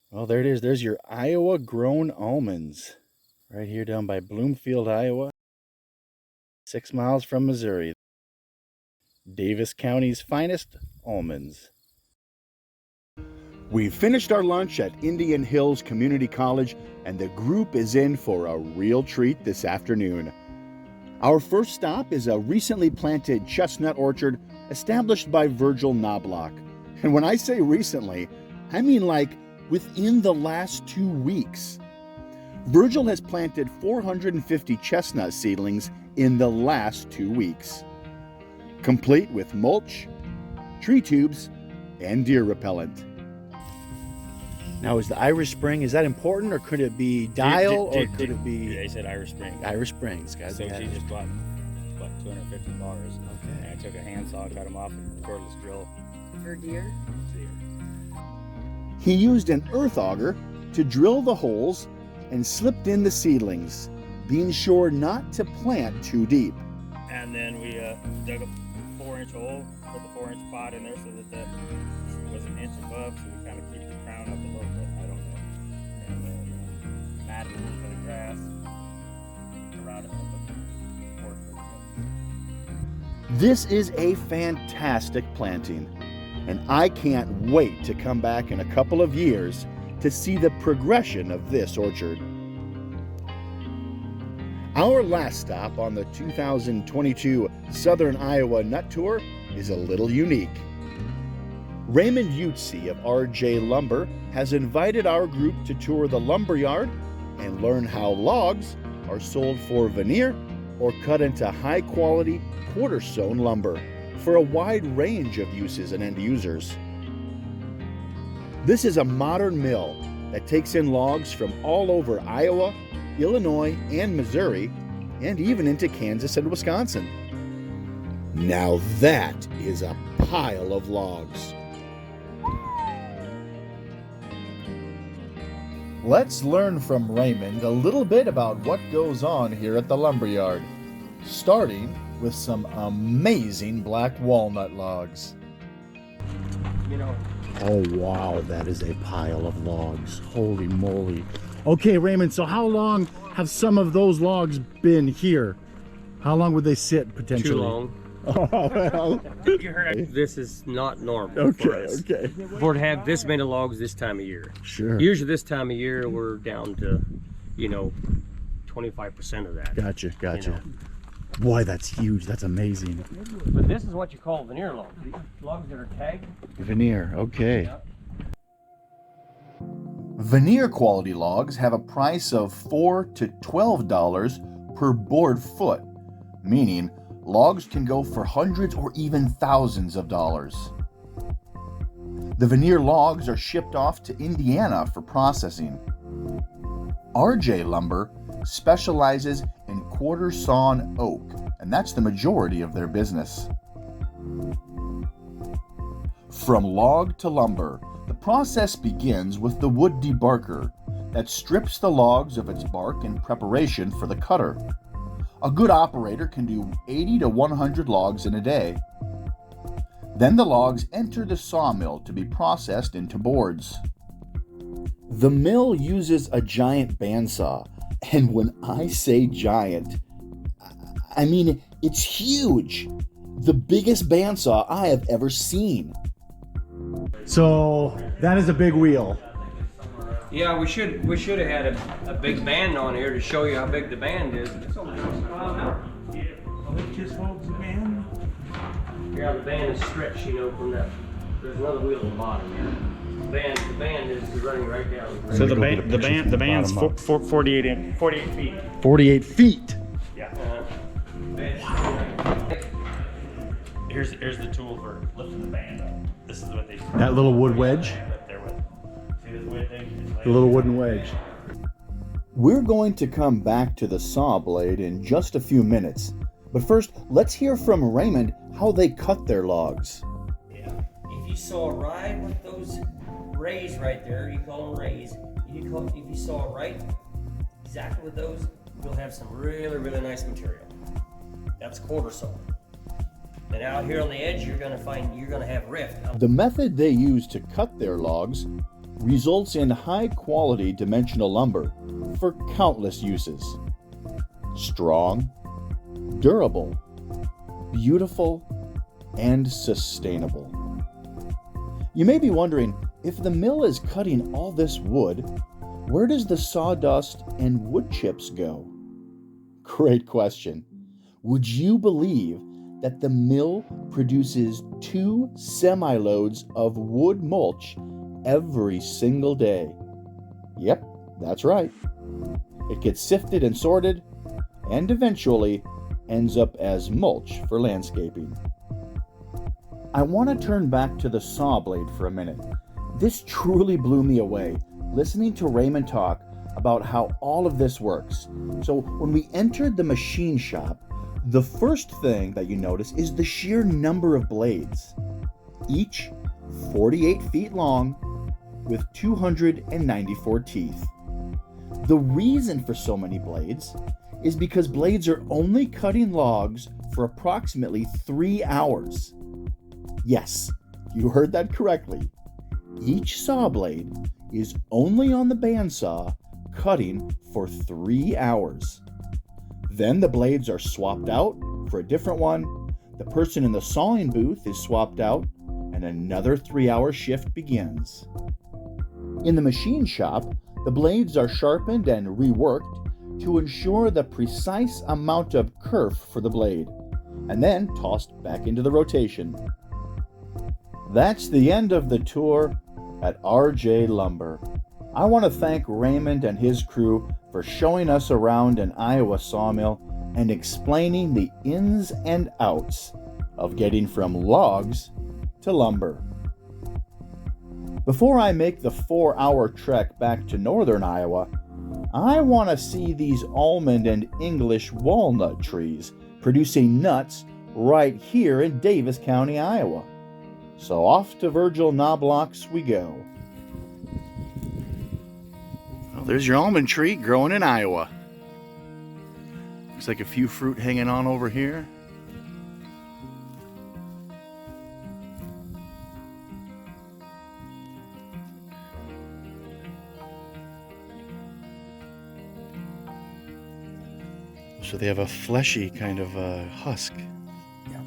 Well, there it is. There's your Iowa grown almonds. Right here down by Bloomfield, Iowa. 6 miles from Missouri. Davis County's finest almonds. We've finished our lunch at Indian Hills Community College, and the group is in for a real treat this afternoon. Our first stop is a recently planted chestnut orchard established by Virgil Knobloch. And when I say recently, I mean like within the last 2 weeks. Virgil has planted 450 chestnut seedlings in the last 2 weeks, complete with mulch, tree tubes, and deer repellent. Now, is the Irish Spring, is that important, or could it be dial, or could it be... They said Irish Spring. Irish Springs, guys. So she just bought 250 bars. Okay. And I took a handsaw, cut them off, and a cordless drill. For deer? He used an earth auger to drill the holes and slipped in the seedlings, being sure not to plant too deep. And then we dug a 4-inch hole, put the 4-inch pot in there so that that was an inch above, so we kind of keep the crown up a little bit. I don't know. And then matted a little bit of grass around it with the orchard. This is a fantastic planting, and I can't wait to come back in a couple of years to see the progression of this orchard. Our last stop on the 2022 Southern Iowa Nut Tour is a little unique. Raymond Utze of RJ Lumber has invited our group to tour the lumber yard and learn how logs are sold for veneer or cut into high-quality quarter-sawn lumber for a wide range of uses and end users. This is a modern mill that takes in logs from all over Iowa, Illinois, and Missouri, and even into Kansas and Wisconsin. Now that is a pile of logs. Let's learn from Raymond a little bit about what goes on here at the lumberyard, starting with some amazing black walnut logs. Oh wow, that is a pile of logs. Holy moly. Okay, Raymond, so how long have some of those logs been here? How long would they sit potentially? Too long. Oh, well. You heard this is not normal. Okay. For to have this many logs this time of year. Sure. Usually this time of year we're down to, 25% of that. Gotcha. You know. Boy, that's huge. That's amazing. But this is what you call veneer logs. These logs that are tagged. Veneer, okay. Yep. Veneer quality logs have a price of $4 to $12 per board foot, meaning logs can go for hundreds or even thousands of dollars. The veneer logs are shipped off to Indiana for processing. RJ Lumber specializes in quarter sawn oak, and that's the majority of their business. From log to lumber, the process begins with the wood debarker that strips the logs of its bark in preparation for the cutter. A good operator can do 80 to 100 logs in a day. Then the logs enter the sawmill to be processed into boards. The mill uses a giant bandsaw, and when I say giant, I mean it's huge. The biggest bandsaw I have ever seen. So that is a big wheel. Yeah, we should have had a big band on here to show you how big the band is. Yeah, the band is stretched, from that. There's another wheel at the bottom here. The band is running right down. So the band's 48 feet. 48 feet. Yeah. Here's the tool for lifting the band up. This is what they. That little wood wedge. Up there with. See this wood thing? The little wooden wedge. We're going to come back to the saw blade in just a few minutes. But first, let's hear from Raymond how they cut their logs. Yeah. If you saw right with those rays right there, you call them rays. If you saw right exactly with those, you'll have some really, really nice material. That's quarter saw. And out here on the edge, you're gonna have rift. The method they use to cut their logs results in high-quality dimensional lumber for countless uses. Strong, durable, beautiful, and sustainable. You may be wondering, if the mill is cutting all this wood, where does the sawdust and wood chips go? Great question. Would you believe that the mill produces 2 semi-loads of wood mulch every single day? Yep, that's right. It gets sifted and sorted, and eventually ends up as mulch for landscaping. I want to turn back to the saw blade for a minute. This truly blew me away, listening to Raymond talk about how all of this works. So when we entered the machine shop, the first thing that you notice is the sheer number of blades, each 48 feet long with 294 teeth. The reason for so many blades is because blades are only cutting logs for approximately 3 hours. Yes, you heard that correctly. Each saw blade is only on the bandsaw cutting for 3 hours. Then the blades are swapped out for a different one, the person in the sawing booth is swapped out, and another 3-hour shift begins. In the machine shop, the blades are sharpened and reworked to ensure the precise amount of kerf for the blade, and then tossed back into the rotation. That's the end of the tour at RJ Lumber. I want to thank Raymond and his crew for showing us around an Iowa sawmill and explaining the ins and outs of getting from logs to lumber. Before I make the 4-hour trek back to northern Iowa, I want to see these almond and English walnut trees producing nuts right here in Davis County, Iowa. So off to Virgil Knobloch's we go. Well, there's your almond tree growing in Iowa. Looks like a few fruit hanging on over here. So they have a fleshy kind of husk. Yeah.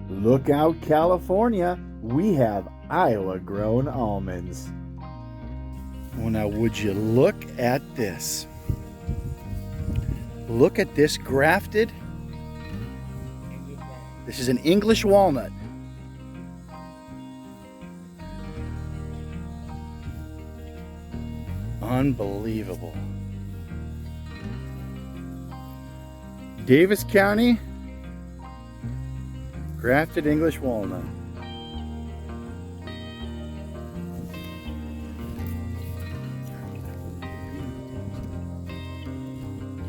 Look out, California. We have Iowa-grown almonds. Well, now, would you look at this? Look at this grafted. This is an English walnut. Unbelievable. Davis County, grafted English walnut.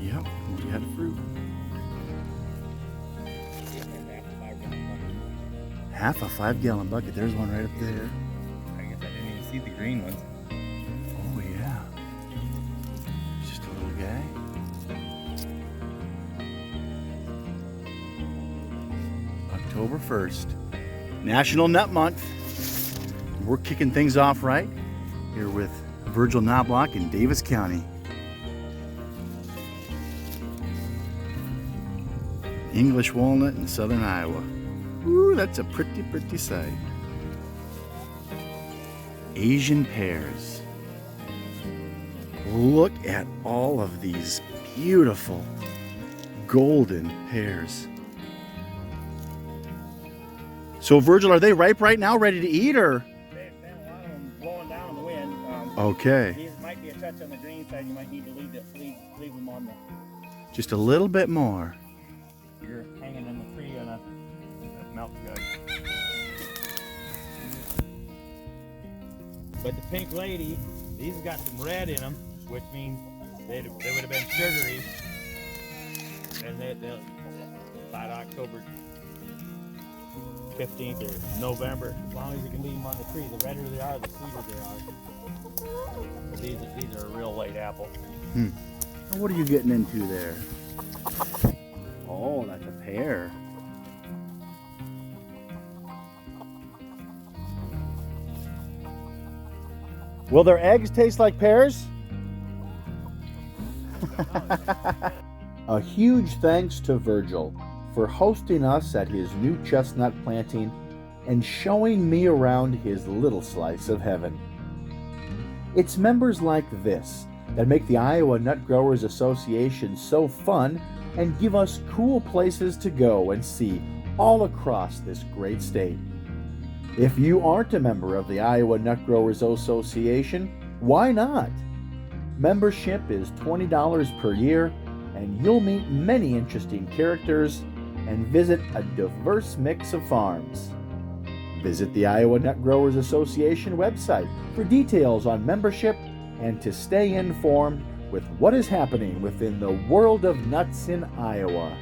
Yep, we had fruit. Half a 5-gallon bucket. There's one right up there. I guess I didn't even see the green ones. Oh yeah. Just a little guy. October 1st, National Nut Month. We're kicking things off right here with Virgil Knobloch in Davis County. English walnut in southern Iowa. Ooh, that's a pretty sight. Asian pears. Look at all of these beautiful golden pears. So, Virgil, are they ripe right now, ready to eat, or? There's been a lot of them blowing down in the wind. Okay. These might be a touch on the green side. You might need to leave them on the. Just a little bit more. You're hanging in the tree on a milk jug. But the pink lady, these got some red in them, which means they would have been sugary. And they'll by October 15th or November, as long as you can leave them on the tree. The redder they are, the sweeter they are. But these are a real late apple. What are you getting into there? Oh, that's a pear. Will their eggs taste like pears? A huge thanks to Virgil for hosting us at his new chestnut planting and showing me around his little slice of heaven. It's members like this that make the Iowa Nut Growers Association so fun and give us cool places to go and see all across this great state. If you aren't a member of the Iowa Nut Growers Association, why not? Membership is $20 per year, and you'll meet many interesting characters and visit a diverse mix of farms. Visit the Iowa Nut Growers Association website for details on membership and to stay informed with what is happening within the world of nuts in Iowa.